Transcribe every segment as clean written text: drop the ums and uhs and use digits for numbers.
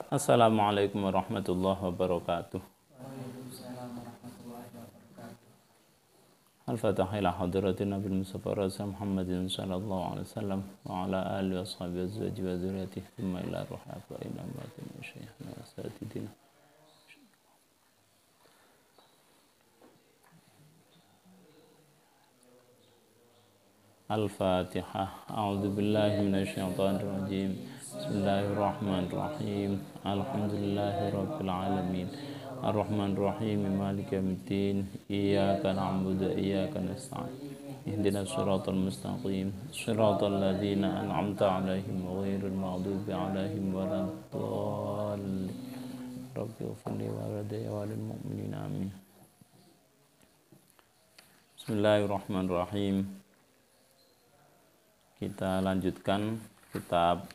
Assalamualaikum warahmatullahi wabarakatuh. Waalaikumsalam warahmatullahi wabarakatuh. Al-Fatihah ila hadratin Nabi Mustafa Rasul Muhammadin sallallahu alaihi wasallam wa ala alihi wa sahbihi azwaji wa dzurriyyatihi thumma ila ruhat wa ila matin syekhna wa satidina. Al-Fatihah. A'udzu billahi minasyaitonir rajim. Bismillahirrahmanirrahim. Alhamdulillahirabbil alamin. Ar-Rahmanir Rahim. Maliki yaumiddin. Iyyaka na'budu wa iyyaka nasta'in. Ihdinas siratal mustaqim. Shiratal ladzina an'amta 'alaihim ghairil maghdubi 'alaihim waladdallin. Rabbi ighfirli wa walidayya wa lil mu'minina amin. Bismillahirrahmanirrahim. Kita lanjutkan kitab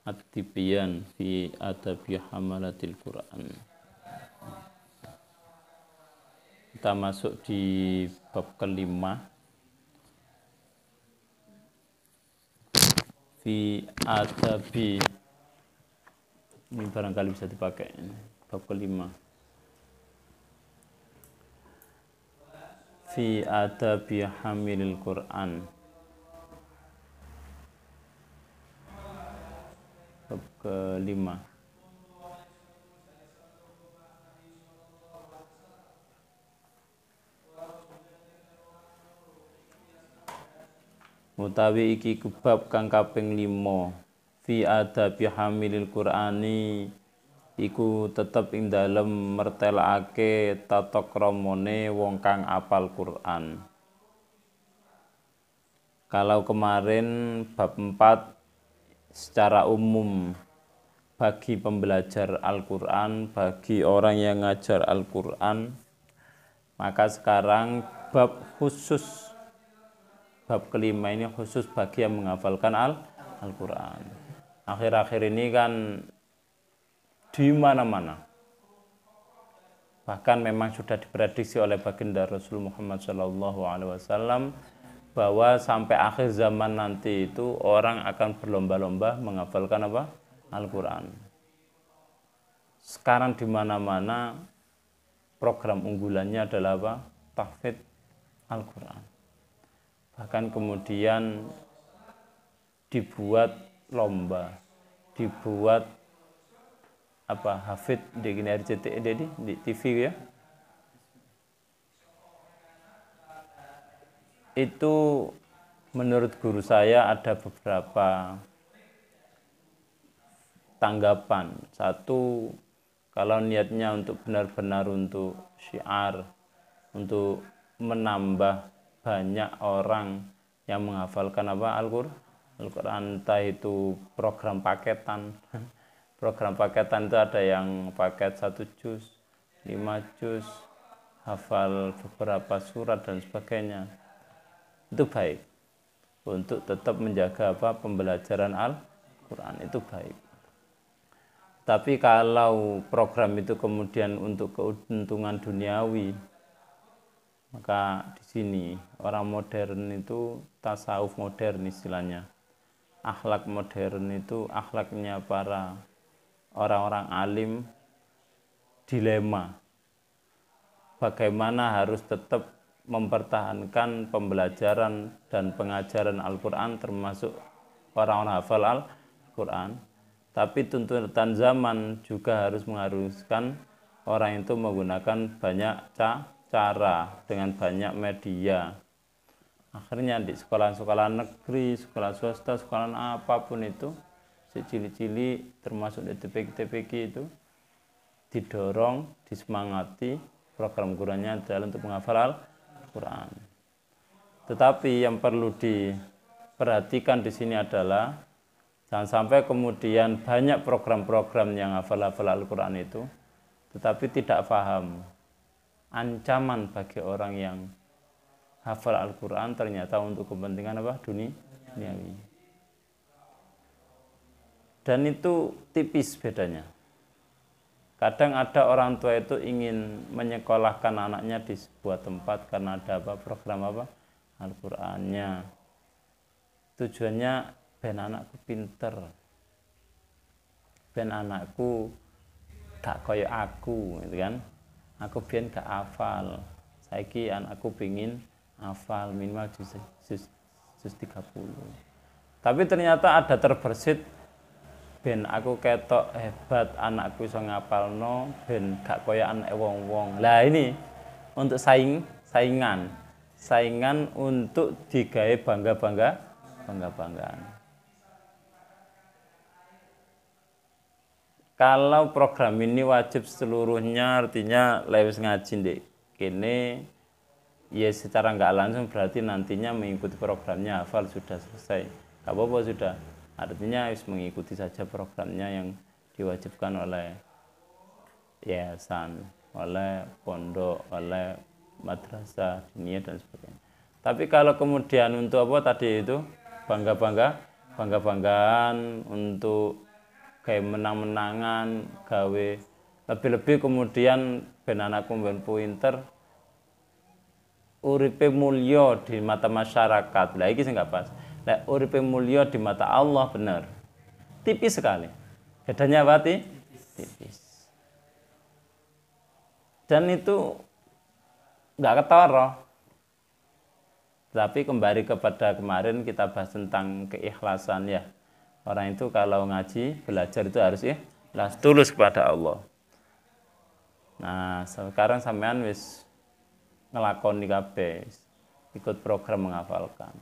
At-Tibyan fi Adabi Hamalatil Quran. Kita masuk di bab kelima fi Adabi. Ini barangkali bisa dipakai bab kelima. Fi Adabi Hamilil Quran. Bab kelima. Utawi iki bab kang kaping 5 fi adabi hamilil Qur'ani iku tetep ing dalem mertelake tata kramane wong kang apal Qur'an. Kalau kemarin bab 4 secara umum bagi pembelajar Al-Quran, bagi orang yang ngajar Al-Quran, maka sekarang bab khusus, bab kelima ini khusus bagi yang menghafalkan Al-Quran. Akhir-akhir ini kan di mana-mana, bahkan memang sudah diprediksi oleh baginda Rasul Muhammad SAW bahwa sampai akhir zaman nanti itu orang akan berlomba-lomba menghafalkan apa? Al-Quran. Sekarang di mana-mana program unggulannya adalah apa? Tahfidz Al-Quran. Bahkan kemudian dibuat lomba, dibuat apa? Hafidz di RCTI di TV ya. Itu menurut guru saya ada beberapa tanggapan. Satu, kalau niatnya untuk benar-benar untuk syiar, untuk menambah banyak orang yang menghafalkan apa? Al-Quran, entah itu program paketan. Program paketan itu ada yang paket 1 juz, 5 juz, hafal beberapa surat dan sebagainya. Itu baik untuk tetap menjaga apa pembelajaran Al-Quran, itu baik. Tapi kalau program itu kemudian untuk keuntungan duniawi, maka di sini orang modern itu tasawuf modern istilahnya, akhlak modern itu akhlaknya para orang-orang alim, dilema bagaimana harus tetap mempertahankan pembelajaran dan pengajaran Al-Quran termasuk orang-orang hafal Al-Quran, tapi tuntutan zaman juga harus mengharuskan orang itu menggunakan banyak cara dengan banyak media. Akhirnya di sekolah-sekolah negeri, sekolah swasta, sekolah apapun itu, si cili-cili termasuk di TPQ itu didorong, disemangati program Qurannya adalah untuk menghafal Al-Quran. Tetapi yang perlu diperhatikan di sini adalah jangan sampai kemudian banyak program-program yang hafal-hafal Al-Quran itu tetapi tidak paham ancaman bagi orang yang hafal Al-Quran ternyata untuk kepentingan apa? Duniawi. Dan itu tipis bedanya. Kadang ada orang tua itu ingin menyekolahkan anaknya di sebuah tempat karena ada apa program apa Al-Qur'annya. Tujuannya ben anakku pinter, ben anakku gak kaya aku gitu kan. Aku biyen gak hafal. Saiki anakku pengin hafal minimal juz 30. Tapi ternyata ada terbersit ben aku ketok hebat anakku iso ngapalno ben gak kaya anak wong-wong. Lah ini untuk saingan untuk digawe bangga-banggaan. Kalau program ini wajib seluruhnya, artinya lewis ngaji dek kene ya secara nggak langsung berarti nantinya mengikuti programnya hafal sudah selesai. Gak apa-apa sudah. Artinya harus mengikuti saja programnya yang diwajibkan oleh yayasan, oleh pondok, oleh madrasah, diniyah dan sebagainya. Tapi kalau kemudian untuk apa tadi itu bangga-banggaan untuk kayak menang-menangan, gawe lebih-lebih kemudian ben anakku ben pinter, uripe mulya di mata masyarakat. Lah iki sing gak pas. Lah uripe mulya di mata Allah bener. Tipis sekali. Bedanya apa tipis. Dan itu enggak ketara. Tapi kembali kepada kemarin kita bahas tentang keikhlasan ya. Orang itu kalau ngaji, belajar itu harus ikhlas, tulus kepada Allah. Nah, sekarang sampean wis ngelakoni kabeh, ikut program menghafalkan.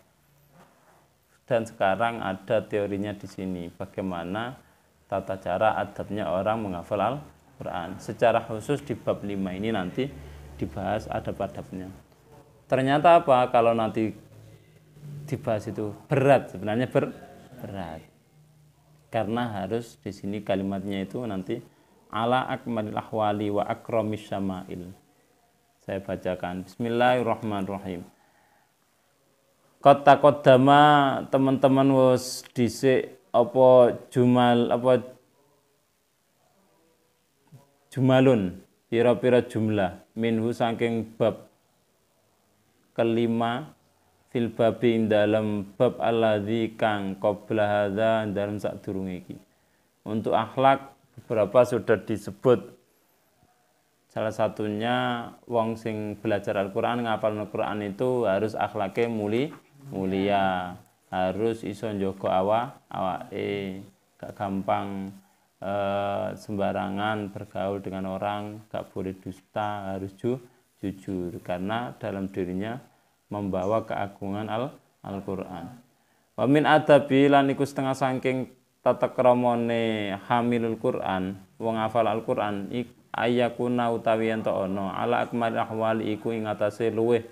Dan sekarang ada teorinya di sini, bagaimana tata cara adabnya orang menghafal Al-Quran. Secara khusus di bab 5 ini nanti dibahas adab-adabnya. Ternyata apa? Kalau nanti dibahas itu berat, sebenarnya berat. Karena harus di sini kalimatnya itu nanti ala akmalil ahwali wa akramis syama'il. Saya bacakan. Bismillahirrahmanirrahim. Kota kodama teman-teman wis dhisik apa jumalun pira-pira jumlah minhu saking bab kelima fil babi dalam bab alladzi kang qabla hadza dalam sadurunge iki. Untuk akhlak beberapa sudah disebut. Salah satunya wong sing belajar Al-Qur'an, ngapal Al-Qur'an itu harus akhlaknya mulia, harus iso njaga awake, gak gampang sembarangan bergaul dengan orang, gak boleh dusta, harus jujur karena dalam dirinya membawa keagungan Al-Qur'an. Wa min adabi lan iku setengah saking tata kramane hamilul Qur'an, wong hafal Al-Qur'an ayakuna utawi ento ana ala akmal ahwali iku ing atase luweh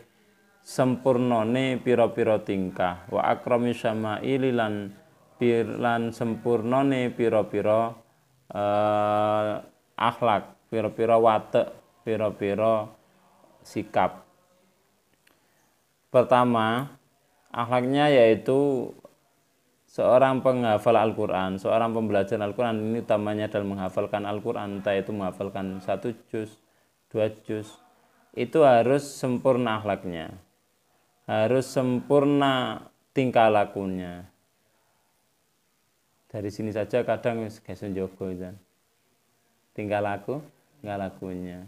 sempurnane pira-pira tingkah wa akrami syama'ili lan sempurnane pira-pira akhlak, pira-pira watek, pira-pira sikap. Pertama, akhlaknya yaitu seorang penghafal Al-Quran, seorang pembelajar Al-Quran ini utamanya dalam menghafalkan Al-Quran, entah itu menghafalkan 1 juz, 2 juz, itu harus sempurna akhlaknya, harus sempurna tingkah lakunya. Dari sini saja kadang gesun jogo itu, tingkah lakunya,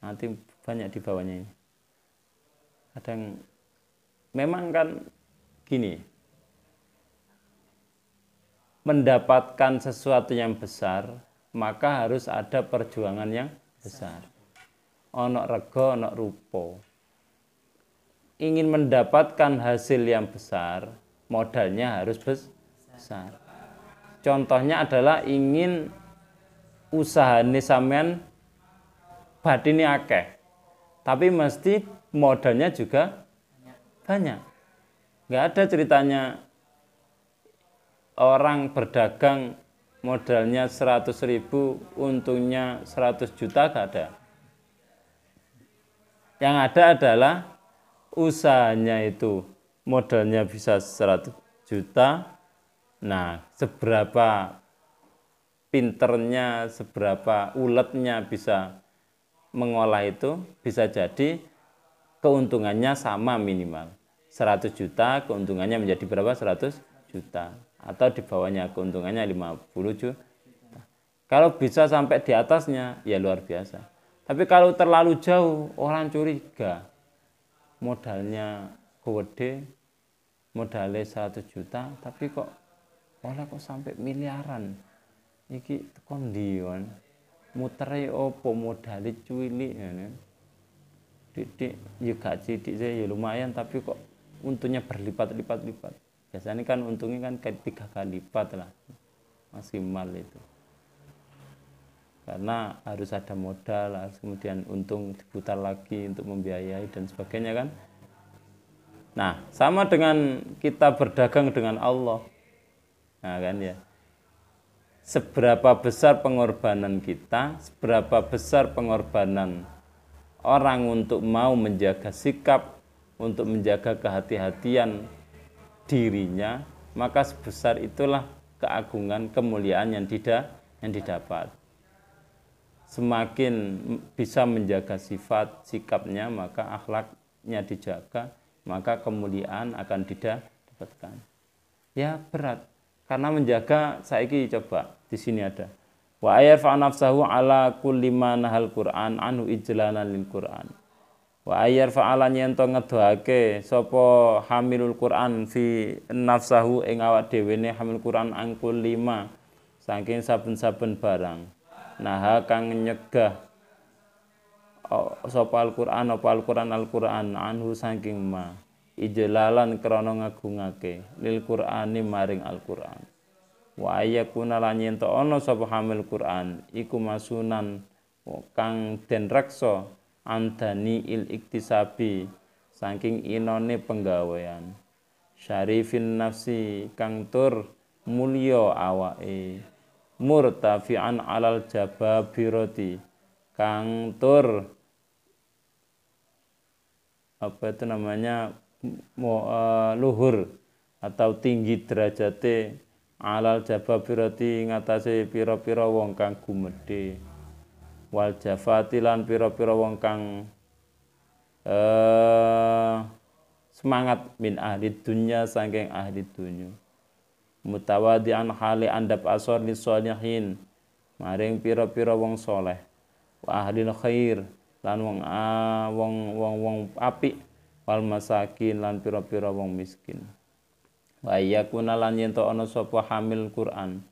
nanti banyak di bawahnya ini. Kadang memang kan gini, mendapatkan sesuatu yang besar, maka harus ada perjuangan yang besar. Ono rego, ono rupo. Ingin mendapatkan hasil yang besar, modalnya harus besar. Contohnya adalah ingin usahane sampean batine akeh, tapi mesti modalnya juga banyak. Nggak ada ceritanya orang berdagang modalnya 100.000, untungnya 100 juta, nggak ada. Yang ada adalah usahanya itu modalnya bisa 100 juta. Nah, seberapa pinternya, seberapa uletnya bisa mengolah itu, bisa jadi keuntungannya sama minimal. 100 juta, keuntungannya menjadi berapa? 100 juta. Atau di bawahnya keuntungannya 50 juta. Kalau bisa sampai di atasnya, ya luar biasa. Tapi kalau terlalu jauh, orang curiga. Modalnya gede, modalnya 100 juta, tapi kok oleh kok sampai miliaran. Iki tekon ndi kon? Mutere opo modalnya cuwilik ya. Didik, ya gaji didik ya lumayan, tapi kok untungnya berlipat-lipat-lipat. Biasanya kan untungnya kan kayak 3 kali lipat lah maksimal itu. Karena harus ada modal, harus kemudian untung diputar lagi untuk membiayai dan sebagainya kan. Nah, sama dengan kita berdagang dengan Allah. Nah kan ya. Seberapa besar pengorbanan kita, seberapa besar pengorbanan orang untuk mau menjaga sikap, untuk menjaga kehati-hatian dirinya, maka sebesar itulah keagungan, kemuliaan yang didapat. Semakin bisa menjaga sifat, sikapnya, maka akhlaknya dijaga, maka kemuliaan akan didapatkan. Ya berat, karena menjaga saiki coba di sini ada. Wa ayarfa nafsahu ala kulli ma nahal Qur'an anhu ijlalan lil Qur'an. Wa ayarfa ala nyento ngedoake sapa hamilul Qur'an fi nafsahu ing awak dhewe ne hamil Qur'an angkul 5 saking saben-saben barang. Nah kang nyegah sapa Al-Qur'an Al-Qur'an anhu saking ma ijlalan krana ngagungake lil Qur'ani maring Al-Qur'an. Wa ayyakuna lan yen ana sapa hamil Qur'an iku masunan kang den reksa andani il iktisabi saking inone penggawean syarifin nafsi kang tur mulya awake murtafi'an alal jababirati kang tur apa itu namanya luhur atau tinggi derajate alal jababirati ngatasé pira-pira wong kang gumedhe wal jafati lan pira-pira wong kang semangat min ahli dunya saking ahli dunya mutawadian hale andap asor li sholihin maring pira-pira wong soleh wa ahli khair lan wong apik wal masakin lan pira-pira wong miskin wa yakuna lan yen to ana sapa hamil Quran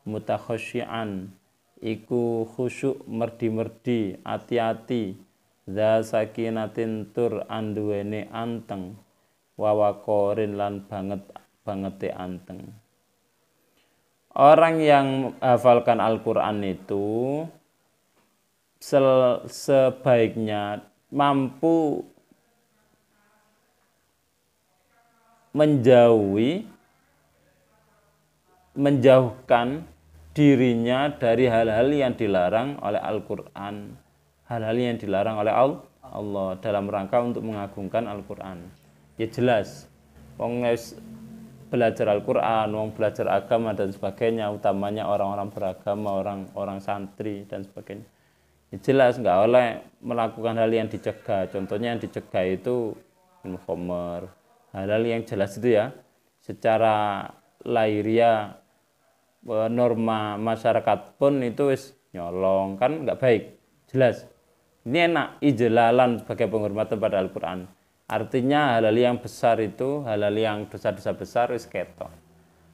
mutakhasyian iku khusyuk merdi-merdi ati-ati za sakinatin tur anduwene anteng wa waqorin lan bangete anteng. Orang yang hafalkan Al-Quran itu sebaiknya mampu menjauhkan dirinya dari hal-hal yang dilarang oleh Al-Quran, hal-hal yang dilarang oleh Allah dalam rangka untuk mengagungkan Al-Quran. Ya jelas, wong belajar Al-Quran, wong belajar agama dan sebagainya, utamanya orang-orang beragama, orang santri dan sebagainya. Ya jelas nggak oleh melakukan hal yang dicegah. Contohnya yang dicegah itu minum khamr, hal-hal yang jelas itu ya, secara lahiriah norma masyarakat pun itu wis nyolong kan nggak baik, jelas. Ini enak ijlalan sebagai penghormatan pada Al-Quran. Artinya hal-hal yang besar itu, hal-hal yang dosa-dosa besar wis ketok.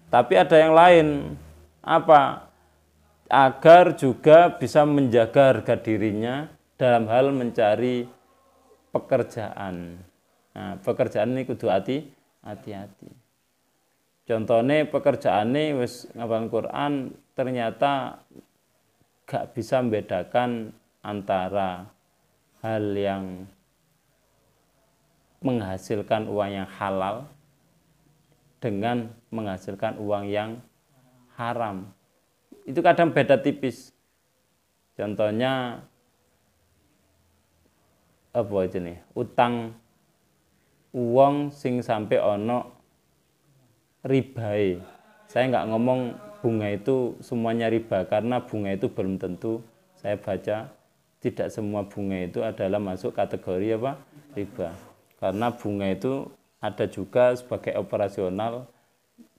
Tapi ada yang lain, apa? Agar juga bisa menjaga harga dirinya dalam hal mencari pekerjaan. Nah, pekerjaan ini kudu hati-hati. Contohnya pekerjaan ini wis ngapal Quran ternyata gak bisa membedakan antara hal yang menghasilkan uang yang halal dengan menghasilkan uang yang haram. Itu kadang beda tipis. Contohnya apa itu nih? Utang uang sing sampai ono ribae. Saya nggak ngomong bunga itu semuanya riba karena bunga itu belum tentu. Saya baca tidak semua bunga itu adalah masuk kategori apa? Riba. Karena bunga itu ada juga sebagai operasional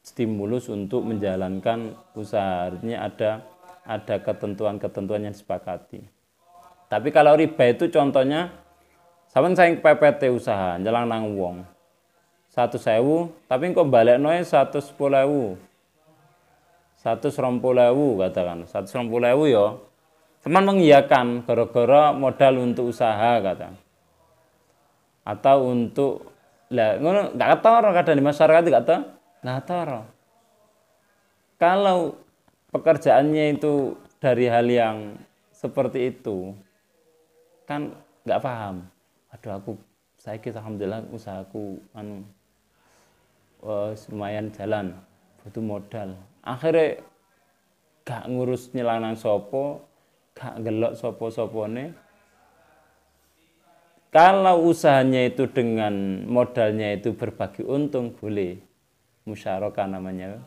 stimulus untuk menjalankan usaha. Artinya ada ada ketentuan-ketentuan yang disepakati. Tapi kalau riba itu contohnya, sampeyan saing PPT usaha nyelang nang wong 100.000, tapi kok balekno 110.000. 120.000 katakan, 120.000 ya. Teman mengiyakan gara-gara modal untuk usaha kata. Atau untuk lah ngono enggak ketara kadang di masyarakat enggak ketara. Kalau pekerjaannya itu dari hal yang seperti itu kan enggak paham. Aduh aku saiki alhamdulillah usahaku lumayan jalan, butuh modal. Akhirnya gak ngurus nyelanan sopo, gak gelok sopo-sopone. Kalau usahanya itu dengan modalnya itu berbagi untung boleh, musyarakah namanya,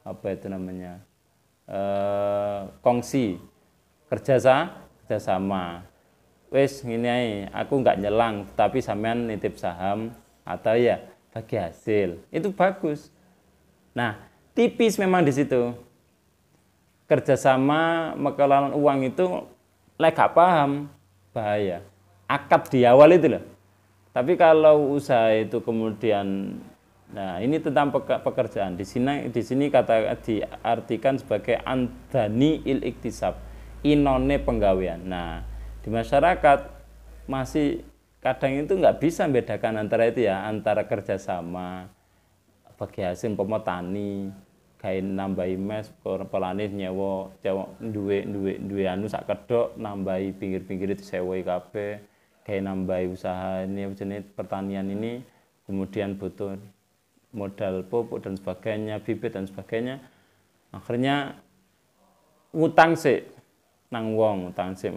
apa itu namanya, kongsi, kerjasama. Wes ngene ae, aku nggak nyelang, tapi sampean nitip saham atau ya bagi hasil, itu bagus. Nah, tipis memang di situ. Kerjasama mengelola uang itu lek gak paham bahaya. Akad di awal itu loh. Tapi kalau usaha itu kemudian, nah ini tentang pekerjaan. Di sini kata diartikan sebagai andani il iktisab, inone penggawean. Nah di masyarakat masih kadang itu nggak bisa membedakan antara itu ya, antara kerjasama bagi hasil pemotani, kayak nambahi mes, pelane nyewa duwe anu sak kedok, nambahi pinggir-pinggir itu sewa kabeh. Kayak nambahi usaha ini jenis pertanian ini, kemudian butuh modal pupuk dan sebagainya, bibit dan sebagainya, akhirnya ngutang sih nang wong, utang sih.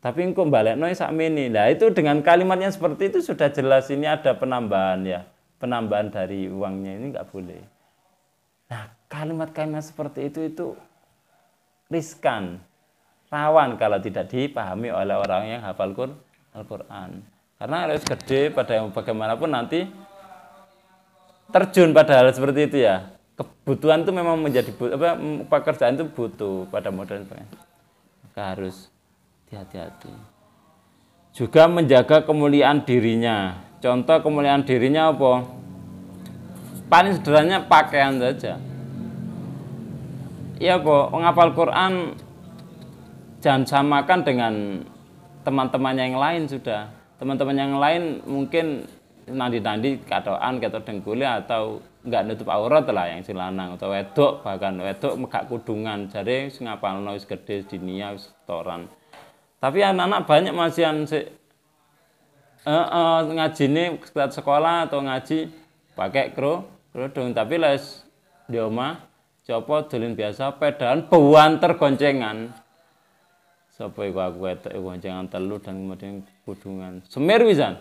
Tapi engko balekno sakmene. Lah itu dengan kalimatnya seperti itu sudah jelas ini ada penambahan ya, penambahan dari uangnya ini enggak boleh. Nah, kalimat-kalimat seperti itu riskan, rawan kalau tidak dipahami oleh orang yang hafal Al-Quran. Karena harus gede pada yang bagaimanapun nanti terjun pada hal seperti itu ya. Kebutuhan itu memang menjadi pekerjaan itu butuh pada modern. Maka harus hati-hati. Juga menjaga kemuliaan dirinya. Contoh kemuliaan dirinya apa? Paling sederhananya pakaian saja. Iya po, menghafal Quran jangan samakan dengan teman-temannya yang lain sudah. Teman-teman yang lain mungkin nandi-nandi katoan, kato dengkuli atau enggak nutup aurat lah yang silanang atau wedok, bahkan wedok megak kudungan jare sing ngapalno wis gedhe dinia wis setoran. Tapi anak-anak banyak masih yang ngajine sekolah atau ngaji pakai kerudung, tapi les di omah coba dolen biasa pedalan buanter goncengan. Sapa iku aku wetok goncengan telu dan kemudian kudungan. Semir pisan.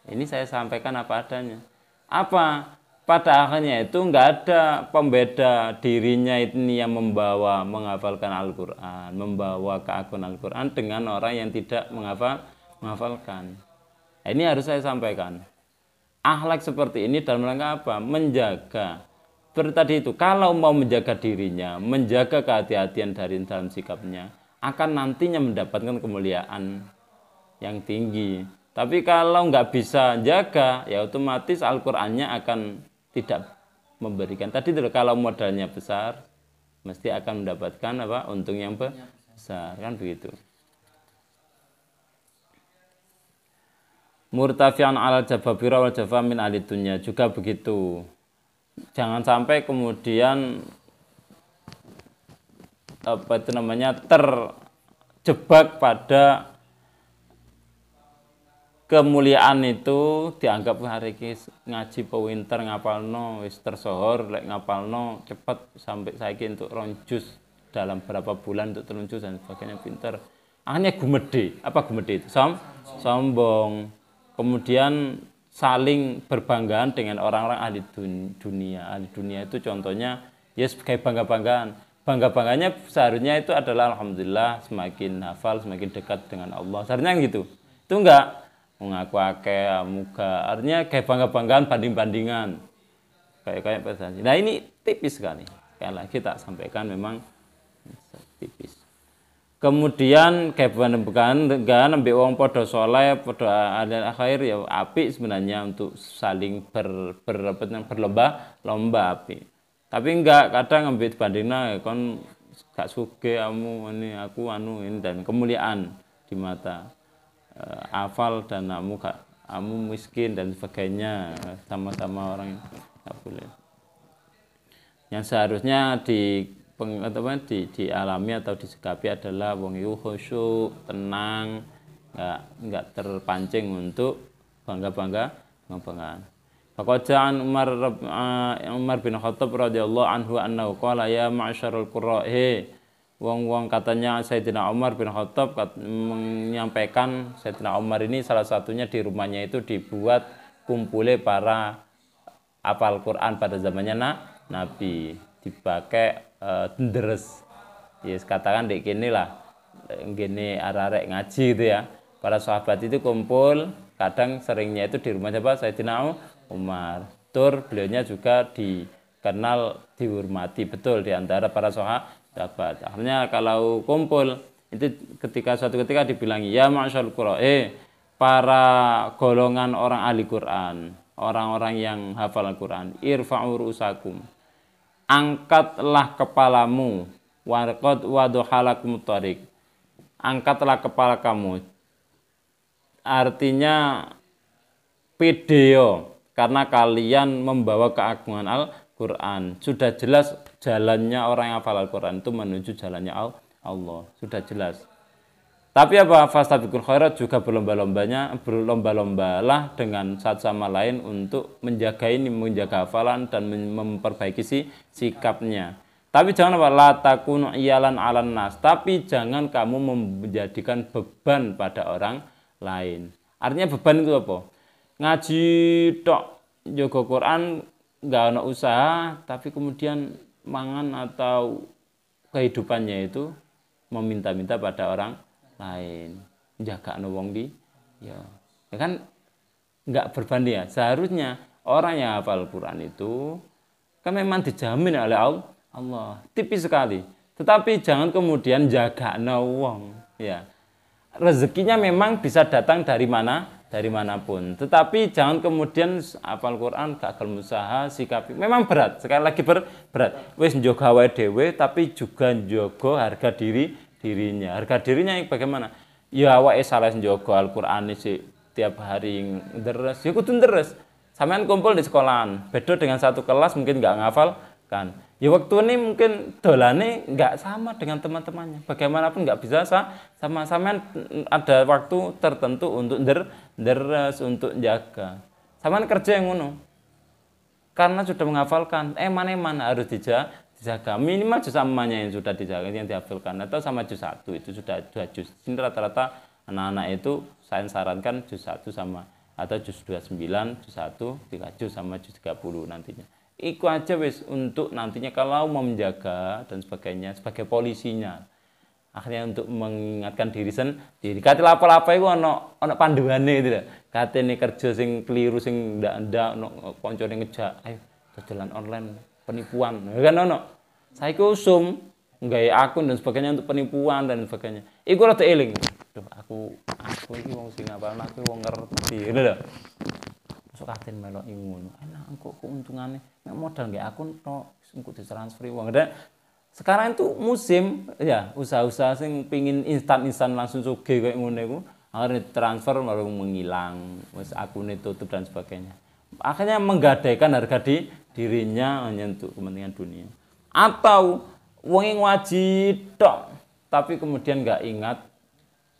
Ini saya sampaikan apa adanya. Apa? Pada akhirnya itu enggak ada pembeda dirinya ini yang membawa menghafalkan Al-Qur'an, membawa keagungan Al-Qur'an dengan orang yang tidak menghafalkan. Nah, ini harus saya sampaikan. Akhlak seperti ini dalam rangka apa? Menjaga. Seperti tadi itu, kalau mau menjaga dirinya, menjaga kehati-hatian dari dalam sikapnya, akan nantinya mendapatkan kemuliaan yang tinggi. Tapi kalau nggak bisa jaga, ya otomatis Al-Qur'annya akan tidak memberikan. Tadi itu kalau modalnya besar, mesti akan mendapatkan apa? Untung yang besar, kan begitu. Murtafi'an 'alal jababira wal jafamin ahli dunya, juga begitu. Jangan sampai kemudian apa itu namanya terjebak pada kemuliaan itu, dianggap hari ini ngaji pewinter ngapalno wis tersohor, lek ngapalno cepat sampai saiki untuk ronjus dalam berapa bulan untuk terunjus dan sebagainya pinter. Akhirnya gumede, apa gumede itu? Sombong. Kemudian saling berbanggaan dengan orang-orang ahli dunia. Ahli dunia itu contohnya ya sebagai bangga-banggaan. Bangga-bangganya seharusnya itu adalah alhamdulillah semakin hafal, semakin dekat dengan Allah. Seharusnya gitu. Itu enggak mengaku akeh, muga. Artinya kayak bangga-banggaan, banding-bandingan. Kayak prestasi. Nah ini tipis sekali. Sekali lagi tak sampaikan memang tipis. Kemudian bukan ambek wong padha saleh, padha alil akhir ya apik sebenarnya untuk saling berlomba apik. Tapi enggak kadang ambek bandingna kon gak sugih kamu ini aku ini dan kemuliaan di mata hafal dan kamu miskin dan sebagainya sama-sama orang nggak boleh. Yang seharusnya dialami atau disikapi adalah wong iku khusyuk, tenang, enggak terpancing untuk bangga-banggaan. Faqatan Umar bin Khattab radhiyallahu anhu annahu qala ya ma'syarul qurra' wong katanya Sayyidina Umar bin Khattab menyampaikan Sayyidina Umar ini salah satunya di rumahnya itu dibuat kumpule para hafal Quran pada zamannya Nabi dipakai deres. Yes, katakan dek kene lah. Ngene arek ngaji gitu ya. Para sahabat itu kumpul, kadang seringnya itu di rumah siapa? Sayyidina Umar. Beliaunya juga dikenal dihormati betul di antara para sahabat. Akhirnya kalau kumpul itu suatu ketika dibilangi ya ma'syarul qurra, para golongan orang ahli Quran, orang-orang yang hafal Al-Quran, irfa'u ru'usakum, angkatlah kepalamu, warqad waduhalakum tariq, angkatlah kepala kamu, artinya video, karena kalian membawa keagungan Al-Quran. Sudah jelas jalannya orang yang hafal Al-Quran itu menuju jalannya Allah, sudah jelas. Tapi apa? Fastabiqul khairat juga berlomba-lombalah dengan satu sama lain untuk menjaga hafalan dan memperbaiki sikapnya. Tapi jangan apa? La takunu iyalan 'alan nas. Tapi jangan kamu menjadikan beban pada orang lain. Artinya beban itu apa? Ngaji tok, jaga Quran, enggak ada usaha, tapi kemudian mangan atau kehidupannya itu meminta-minta pada orang lain, jaga wong di ya kan enggak berbanding ya. Seharusnya orang yang hafal Quran itu kan memang dijamin oleh Allah, tipis sekali. Tetapi jangan kemudian jaga wong ya. Rezekinya memang bisa datang dari manapun. Tetapi jangan kemudian hafal Quran gak gelem usaha, sikapi. Memang berat, sekali lagi berat. Wis njogo awake dhewe tapi juga njogo harga dirinya. Harga dirinya yang bagaimana? Ya awake salah njogo Al-Qur'an sih tiap hari deres, ya kudu deres. Sampean kumpul di sekolahan, beda dengan satu kelas mungkin enggak ngafal kan. Ya waktu ini mungkin dolane enggak sama dengan teman-temannya. Bagaimanapun enggak bisa sama sampean ada waktu tertentu untuk deres untuk jaga. Sampean kerja yang ngono. Karena sudah menghafalkan, mana harus dijaga minimal juz ammanya yang sudah dijaga, yang dihafalkan, atau sama juz 1 itu sudah 2 juz. Ini rata-rata anak-anak itu saya sarankan juz 1 sama atau juz 29, juz 1, 3 juz sama juz 30 nantinya. Iku aja wis untuk nantinya kalau mau menjaga dan sebagainya sebagai polisinya. Akhirnya untuk mengingatkan diri sendiri. Kate apa-apa iku ana panduane gitu lho. Kate ne kerja sing keliru sing ndak ono koncone ngejak, ayo dagelan online penipuan. Kan ono. Saiki usum nggawe akun dan sebagainya untuk penipuan dan sebagainya. Iku rada eling. Duh, aku iki wong sing apal aku wong ngerti. Ngono lho. Masuk katen melok ngono. Enak kok keuntungane nek modal nggih akun tok engko ditransfer wong. Sekarang itu musim ya usaha-usaha sing pingin instan langsung sugih kayak ngono iku akhirnya transfer baru menghilang, wis akune tutup dan sebagainya. Akhirnya menggadaikan harga dirinya hanya untuk kepentingan dunia. Atau wong wajib tok tapi kemudian enggak ingat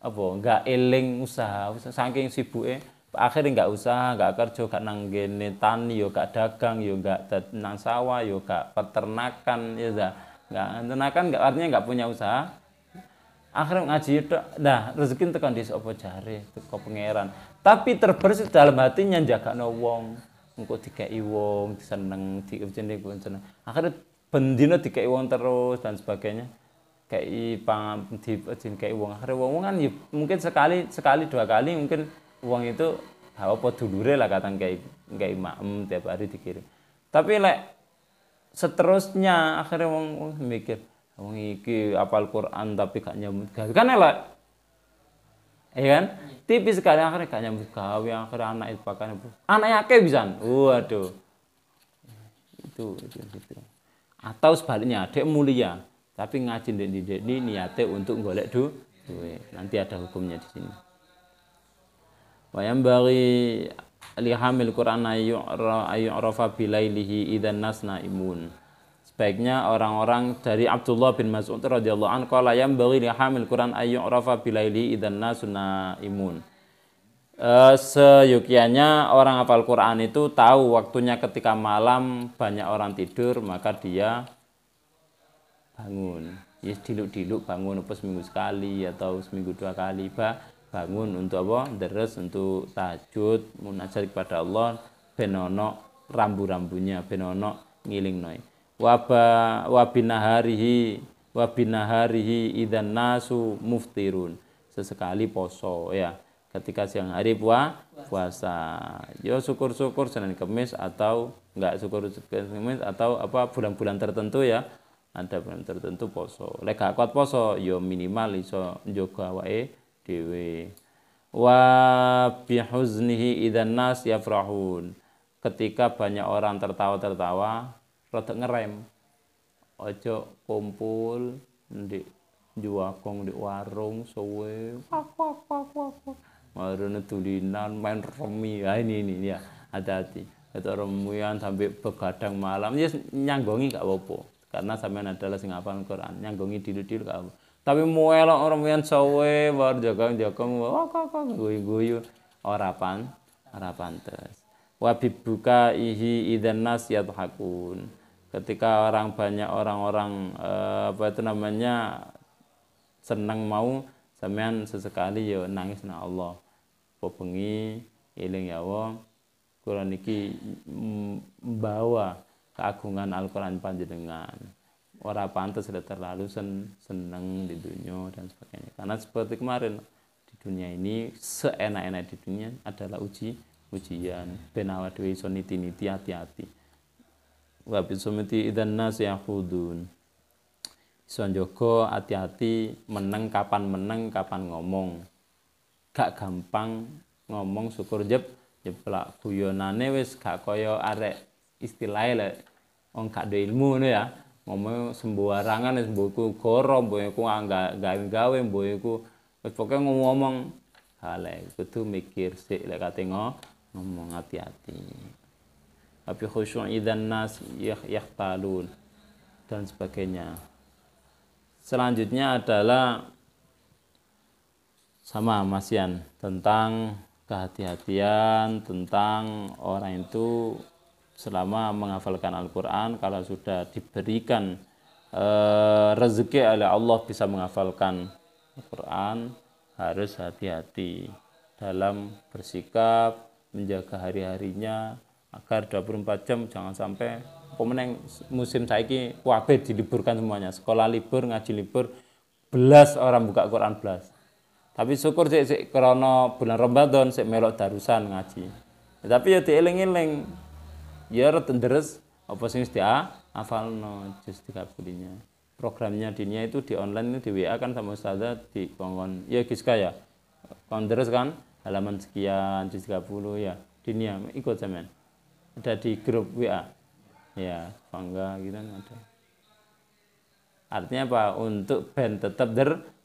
enggak eling usaha saking sibuke akhirnya enggak usaha, enggak kerja, enggak nang ngene tani yo enggak dagang yo enggak nang sawah yo enggak peternakan ya enggak enggak artinya enggak punya usaha. Akhirnya ngaji tok. Nah, rezeki tekan di sapa jare, teko pangeran. Tapi terbersih dalam hatinya jagakno wong. Engko dikeki wong, seneng, diujene pun seneng. Akhirnya bendina dikeki wong terus dan sebagainya. Kei dikeki wong. Akhirnya wong kan ya mungkin sekali dua kali mungkin wong itu apa dulure lah katan kei maem tiap hari dikirim. Tapi seterusnya akhirnya wong mikir Wong iki apal Quran tapi gak nyambut gawe. Kan elek. Iya kan? Tipis sekali akhirnya gak nyambut gawe, akhirnya anak itu pakai anaknya akeh pisan. Waduh. Itu. Atau sebaliknya, adik mulia tapi ngaji ndek ini niate untuk golek duit. Nanti ada hukumnya di sini. Wa yambaghi li hamil Quran ayyurafa bilailihi idzan nas naimun. Sebaiknya orang-orang dari Abdullah bin Mas'ud radhiyallahu anhu qala yambaghi li hamil Quran ayyurafa bilailihi idzan nas naimun. Seyogianya orang hafal Quran itu tahu waktunya ketika malam banyak orang tidur, maka dia bangun. Ya diluk-diluk bangun apa seminggu sekali atau seminggu 2 kali bangun untuk apa? Deres untuk tahajud, munajat kepada Allah, ben ono rambu-rambunya, ben ono ngilingno. Wa binaharihi idzan nasu muftirun. Sesekali poso ya. Ketika siang hari puasa. Ya syukur-syukur Senin Kamis atau enggak syukur Kamis atau apa bulan-bulan tertentu ya. Ada bulan tertentu poso. Lek gak kuat poso ya minimal iso njaga awake dhewe. Wa bihuznihi idzan nas yafrahun. Ketika banyak orang tertawa-tertawa, rada ngerem. Ojo kumpul ndek juwagong di warung suwe. Marune tulinan main remi. Ya ini ya, hati-hati. Itu remian sampai begadang malam. Ya nyanggongi gak apa-apa. Karena sampean adalah sing hafal Quran. Nyanggongi dilu-dilu gak apa. Tapi muelok remian suwe bar jagang-jagang guyu-guyu ora pantes. Wa bibuka ihi idzan nas yadhakun. Ketika banyak orang-orang senang mau sampean sesekali ya nangis nang Allah. Bengi eling ya Allah. Quran iki membawa keagungan Al-Qur'an panjenengan. Ora pantes terlalu seneng di dunia dan sebagainya. Karena seperti kemarin di dunia ini seenak-enak di dunia adalah ujian. Ben awak dhewe iso niti-niti hati-hati. Wa bisumiti idzan nas yahudun. Iso njogo hati-hati meneng kapan ngomong. Gak gampang ngomong syukur jeplak guyonane wis gak kaya arek istilahe lek wong gak duwe ilmu ngono ya. Ngomong sembarangan wis mboku goro, mboku gawe-gawe, mboku wis pokoke ngomong halek kudu mikir sik lek kate ngomong hati-hati. Tapi khusyuk idzan nas yahtalun dan sebagainya. Selanjutnya adalah sama Mas Yan tentang kehati-hatian tentang orang itu selama menghafalkan Al-Quran kalau sudah diberikan rezeki oleh Allah bisa menghafalkan Al-Quran harus hati-hati dalam bersikap menjaga hari-harinya agar 24 jam jangan sampai pemenang musim saiki kabeh diliburkan semuanya, sekolah libur, ngaji libur, belas orang buka Quran belas. Tapi syukur sik krana bulan Ramadan sik melok darusan ngaji. Tapi ya dieling-eling. Ya rada deres apa sing wis dihafalno jus 30-nya. Programnya dinia itu di online itu di WA kan sama ustazah di kongkon. Ya Giska ya. Kon deres kan halaman sekian jus 30 ya. Dinia ikut sampean. Ada di grup WA. Ya, bangga gitu kan ada. Artinya apa? Untuk ben tetap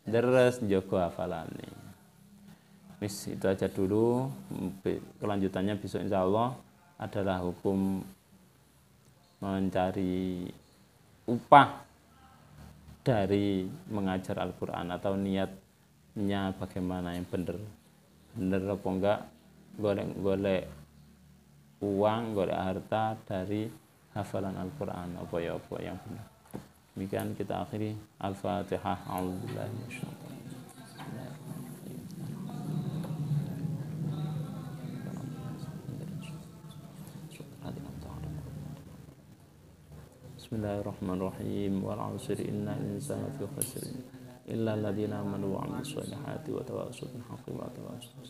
deres njogo hafalane. Wis itu aja dulu. Kelanjutannya besok insyaallah adalah hukum mencari upah dari mengajar Al-Qur'an atau niatnya bagaimana yang benar. Benar apa enggak? Golek uang, golek harta dari hafalan Al-Qur'an apa yang benar. Demikian kita akhiri. Al-Fatihah. A'udzubillahi minasyaitonir Bismillahirrahmanirrahim. Wal 'asri innal insana fi khusr illa alladziina aamanu wa 'amilus solihati wa tawassaw bil haqqi wa tawassaw.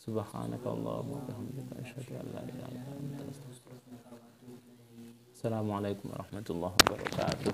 Subhanakallahumma wa bihamdika asyhadu an la ilaha illa anta astaghfiruka wa atubu ilaik. Assalamualaikum warahmatullahi wabarakatuh.